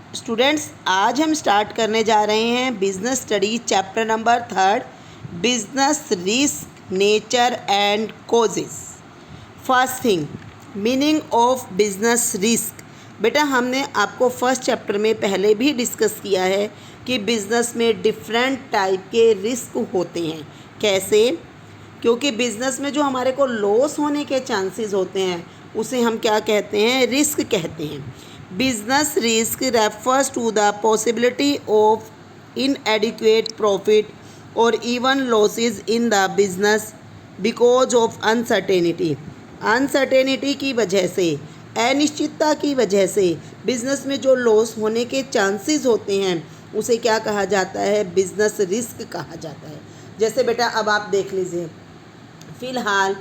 Students, आज हम start करने जा रहे हैं business study chapter number 3, business risk, nature and causes. First thing, meaning of business risk. बेटा, हमने आपको फर्स्ट चैप्टर में पहले भी डिस्कस किया है कि बिजनेस में डिफरेंट टाइप के रिस्क होते हैं। कैसे? क्योंकि बिजनेस में जो हमारे को लॉस होने के चांसेस होते हैं उसे हम क्या कहते हैं? रिस्क कहते हैं। Business risk refers to the possibility of inadequate profit or even losses in the business because of uncertainty। Uncertainty की वजह से, अनिश्चितता की वजह से बिजनेस में जो लॉस होने के चांसेस होते हैं उसे क्या कहा जाता है? बिजनेस रिस्क कहा जाता है। जैसे बेटा अब आप देख लीजिए, फ़िलहाल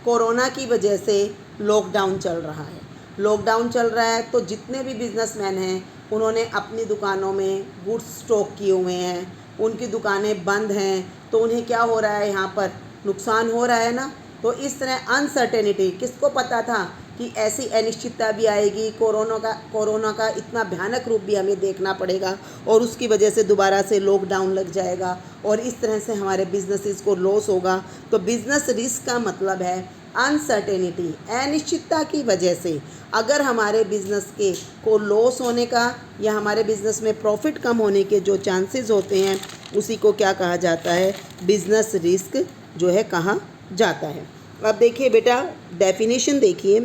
कोरोना की वजह से लॉकडाउन चल रहा है। लॉकडाउन चल रहा है तो जितने भी बिजनेसमैन हैं उन्होंने अपनी दुकानों में गुड्स स्टॉक किए हुए हैं, उनकी दुकानें बंद हैं, तो उन्हें क्या हो रहा है? यहाँ पर नुकसान हो रहा है ना। तो इस तरह अनसर्टेनिटी, किसको पता था कि ऐसी अनिश्चितता भी आएगी, कोरोना का इतना भयानक रूप भी हमें देखना पड़ेगा और उसकी वजह से दोबारा से लॉकडाउन लग जाएगा और इस तरह से हमारे बिजनेसेस को लॉस होगा। तो बिजनेस रिस्क का मतलब है अनसर्टेनिटी, अनिश्चितता की वजह से अगर हमारे बिजनेस के को लॉस होने का या हमारे बिजनेस में प्रॉफिट कम होने के जो चांसेस होते हैं उसी को क्या कहा जाता है? बिजनेस रिस्क जो है कहा जाता है। अब देखिए बेटा, डेफिनेशन देखिए,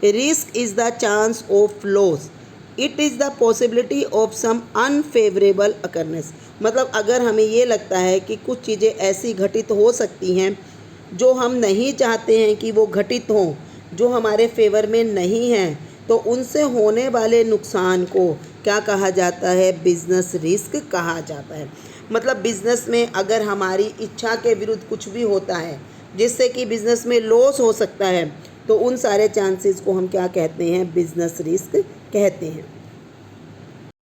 risk is the chance of loss, it is the possibility of some unfavourable occurrence. मतलब अगर हमें ये लगता है कि कुछ चीज़ें ऐसी घटित हो सकती हैं जो हम नहीं चाहते हैं कि वो घटित हों, जो हमारे फेवर में नहीं हैं, तो उनसे होने वाले नुकसान को क्या कहा जाता है? बिजनेस रिस्क कहा जाता है। मतलब बिजनेस में अगर हमारी इच्छा के विरुद्ध कुछ भी होता है जिससे कि बिजनेस में लॉस हो सकता है, तो उन सारे चांसेस को हम क्या कहते हैं? बिजनेस रिस्क कहते हैं।